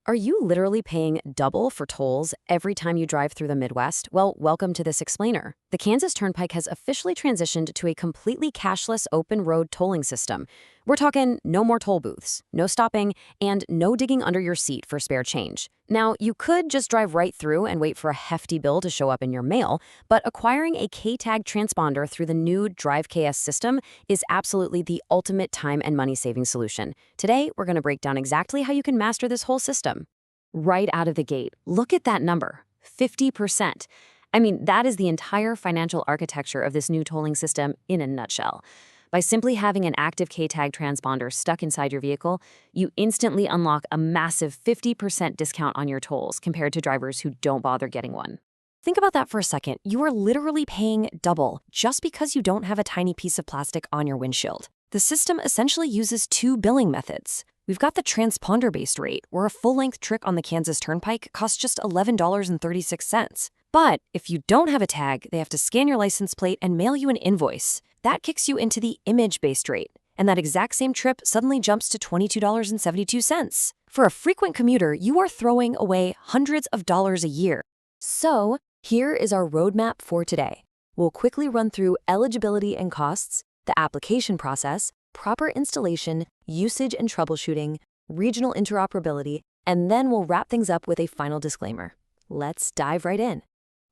Are you literally paying double for tolls every time you drive through the Midwest? Well, welcome to this explainer. The Kansas Turnpike has officially transitioned to a completely cashless open road tolling system. We're talking no more toll booths, no stopping, and no digging under your seat for spare change. Now, you could just drive right through and wait for a hefty bill to show up in your mail, but acquiring a K-tag transponder through the new Drive KS system is absolutely the ultimate time and money saving solution. Today, we're going to break down exactly how you can master this whole system. Right out of the gate, look at that number, 50%. I mean, that is the entire financial architecture of this new tolling system in a nutshell. By simply having an active K-tag transponder stuck inside your vehicle, you instantly unlock a massive 50% discount on your tolls compared to drivers who don't bother getting one. Think about that for a second. You are literally paying double just because you don't have a tiny piece of plastic on your windshield. The system essentially uses two billing methods. We've got the transponder-based rate, where a full-length trip on the Kansas Turnpike costs just $11.36. But if you don't have a tag, they have to scan your license plate and mail you an invoice. That kicks you into the image-based rate, and that exact same trip suddenly jumps to $22.72. For a frequent commuter, you are throwing away hundreds of dollars a year. So, here is our roadmap for today. We'll quickly run through eligibility and costs, the application process, proper installation, usage and troubleshooting, regional interoperability, and then we'll wrap things up with a final disclaimer. Let's dive right in.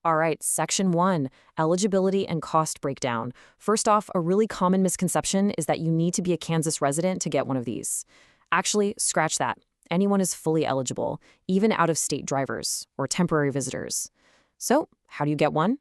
All right, Section 1, eligibility and cost breakdown. First off, a really common misconception is that you need to be a Kansas resident to get one of these. Actually, scratch that. Anyone is fully eligible, even out-of-state drivers or temporary visitors. So, how do you get one?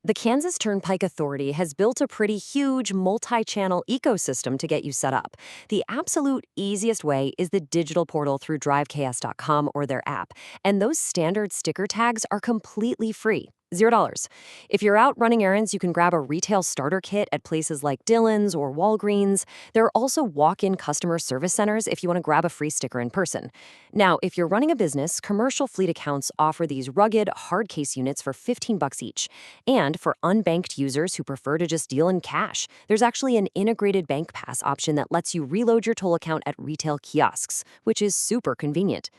The Kansas Turnpike Authority has built a pretty huge multi-channel ecosystem to get you set up. The absolute easiest way is the digital portal through driveks.com or their app, and those standard sticker tags are completely free. $0. If you're out running errands, you can grab a retail starter kit at places like Dillon's or Walgreens. There are also walk-in customer service centers if you want to grab a free sticker in person. Now, if you're running a business, commercial fleet accounts offer these rugged, hard case units for $15 each. And for unbanked users who prefer to just deal in cash, there's actually an integrated bank pass option that lets you reload your toll account at retail kiosks, which is super convenient.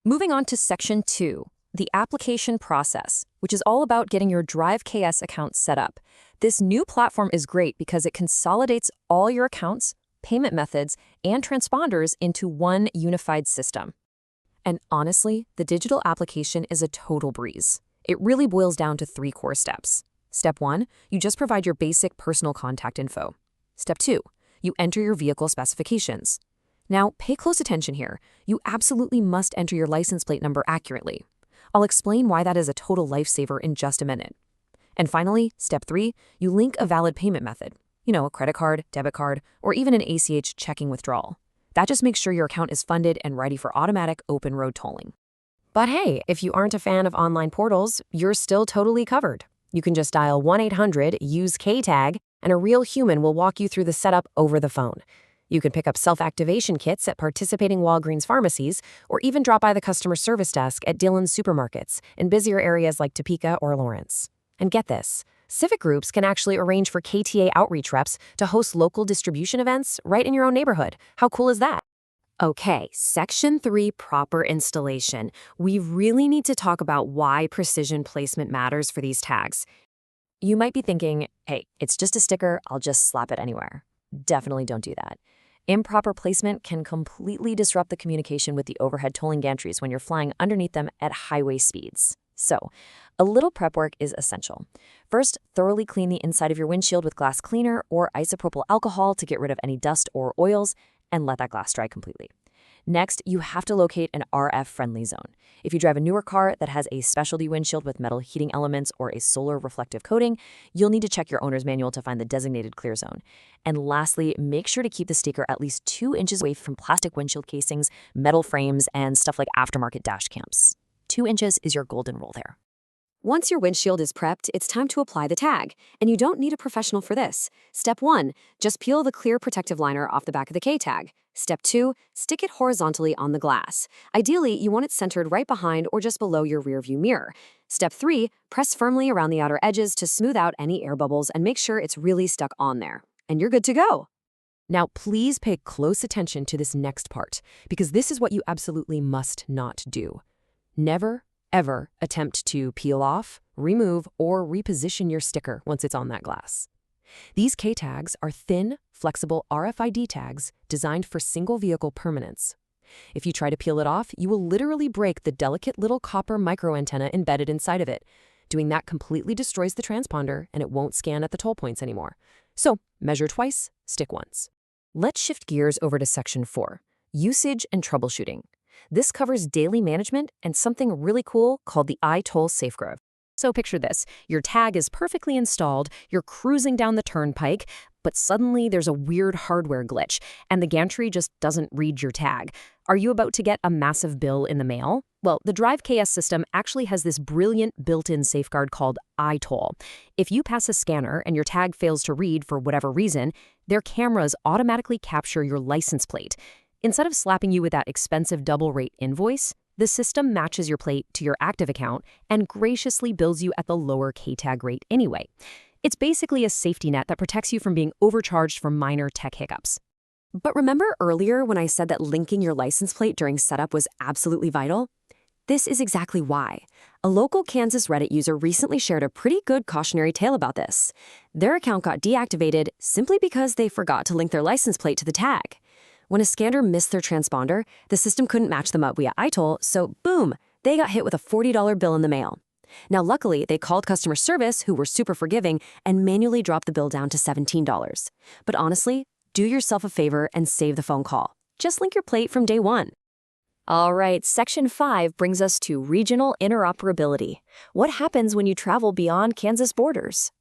Moving on to Section 2. The application process, which is all about getting your Drive KS account set up. This new platform is great because it consolidates all your accounts, payment methods, and transponders into one unified system. And honestly, the digital application is a total breeze. It really boils down to 3 core steps. Step 1, you just provide your basic personal contact info. Step 2, you enter your vehicle specifications. Now, pay close attention here. You absolutely must enter your license plate number accurately. I'll explain why that is a total lifesaver in just a minute. And finally, step 3, you link a valid payment method. A credit card, debit card, or even an ACH checking withdrawal. That just makes sure your account is funded and ready for automatic open road tolling. But hey, if you aren't a fan of online portals, you're still totally covered. You can just dial 1-800-USE-KTAG, and a real human will walk you through the setup over the phone. You can pick up self-activation kits at participating Walgreens pharmacies, or even drop by the customer service desk at Dillon's supermarkets in busier areas like Topeka or Lawrence. And get this, civic groups can actually arrange for KTA outreach reps to host local distribution events right in your own neighborhood. How cool is that? Okay, Section 3, proper installation. We really need to talk about why precision placement matters for these tags. You might be thinking, hey, it's just a sticker, I'll just slap it anywhere. Definitely don't do that. Improper placement can completely disrupt the communication with the overhead tolling gantries when you're flying underneath them at highway speeds. So, a little prep work is essential. First, thoroughly clean the inside of your windshield with glass cleaner or isopropyl alcohol to get rid of any dust or oils, and let that glass dry completely. Next, you have to locate an RF-friendly zone. If you drive a newer car that has a specialty windshield with metal heating elements or a solar reflective coating, you'll need to check your owner's manual to find the designated clear zone. And lastly, make sure to keep the sticker at least 2 inches away from plastic windshield casings, metal frames, and stuff like aftermarket dash cams. 2 inches is your golden rule there. Once your windshield is prepped, it's time to apply the tag, and you don't need a professional for this. Step 1, just peel the clear protective liner off the back of the K-tag. Step 2, stick it horizontally on the glass. Ideally, you want it centered right behind or just below your rearview mirror. Step 3, press firmly around the outer edges to smooth out any air bubbles and make sure it's really stuck on there. And you're good to go. Now, please pay close attention to this next part, because this is what you absolutely must not do. Never, ever attempt to peel off, remove, or reposition your sticker once it's on that glass. These K-tags are thin, flexible RFID tags designed for single-vehicle permanence. If you try to peel it off, you will literally break the delicate little copper microantenna embedded inside of it. Doing that completely destroys the transponder, and it won't scan at the toll points anymore. So, measure twice, stick once. Let's shift gears over to Section 4, Usage and Troubleshooting. This covers daily management and something really cool called the iToll Safeguard. So picture this. Your tag is perfectly installed, you're cruising down the turnpike, but suddenly there's a weird hardware glitch, and the gantry just doesn't read your tag. Are you about to get a massive bill in the mail? Well, the Drive KS system actually has this brilliant built-in safeguard called iToll. If you pass a scanner and your tag fails to read for whatever reason, their cameras automatically capture your license plate. Instead of slapping you with that expensive double-rate invoice, the system matches your plate to your active account and graciously bills you at the lower K-tag rate anyway. It's basically a safety net that protects you from being overcharged for minor tech hiccups. But remember earlier when I said that linking your license plate during setup was absolutely vital? This is exactly why. A local Kansas Reddit user recently shared a pretty good cautionary tale about this. Their account got deactivated simply because they forgot to link their license plate to the tag. When a scanner missed their transponder, the system couldn't match them up via iToll, so boom, they got hit with a $40 bill in the mail. Now, luckily, they called customer service, who were super forgiving, and manually dropped the bill down to $17. But honestly, do yourself a favor and save the phone call. Just link your plate from day one. All right, Section 5 brings us to regional interoperability. What happens when you travel beyond Kansas borders?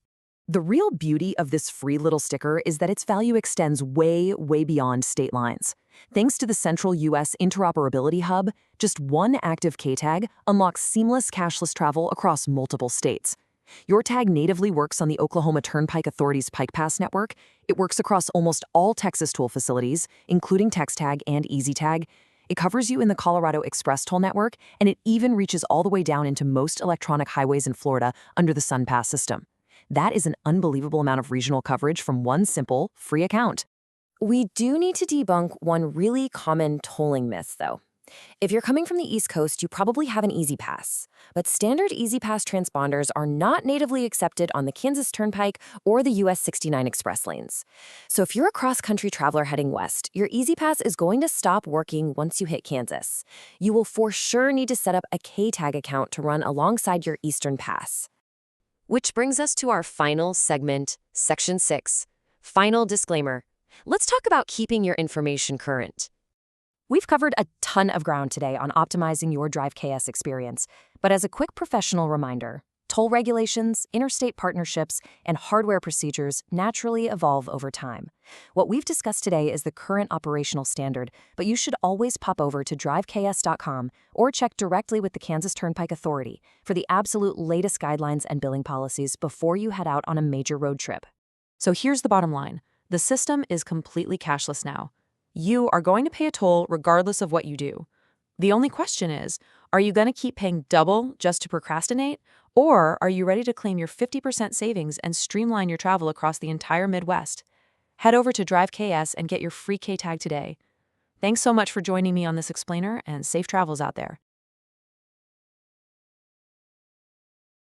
The real beauty of this free little sticker is that its value extends way, way beyond state lines. Thanks to the Central U.S. Interoperability Hub, just one active K-tag unlocks seamless cashless travel across multiple states. Your tag natively works on the Oklahoma Turnpike Authority's Pike Pass network. It works across almost all Texas toll facilities, including TexTag and EasyTag. It covers you in the Colorado Express toll network, and it even reaches all the way down into most electronic highways in Florida under the SunPass system. That is an unbelievable amount of regional coverage from one simple, free account. We do need to debunk one really common tolling myth, though. If you're coming from the East Coast, you probably have an Easy Pass. But standard Easy Pass transponders are not natively accepted on the Kansas Turnpike or the US 69 Express lanes. So if you're a cross-country traveler heading west, your Easy Pass is going to stop working once you hit Kansas. You will for sure need to set up a K-tag account to run alongside your Eastern Pass. Which brings us to our final segment, Section 6, Final Disclaimer. Let's talk about keeping your information current. We've covered a ton of ground today on optimizing your Drive KS experience, but as a quick professional reminder, toll regulations, interstate partnerships, and hardware procedures naturally evolve over time. What we've discussed today is the current operational standard, but you should always pop over to driveks.com or check directly with the Kansas Turnpike Authority for the absolute latest guidelines and billing policies before you head out on a major road trip. So here's the bottom line. The system is completely cashless now. You are going to pay a toll regardless of what you do. The only question is, are you going to keep paying double just to procrastinate? Or are you ready to claim your 50% savings and streamline your travel across the entire Midwest? Head over to Drive KS and get your free K-tag today. Thanks so much for joining me on this explainer, and safe travels out there.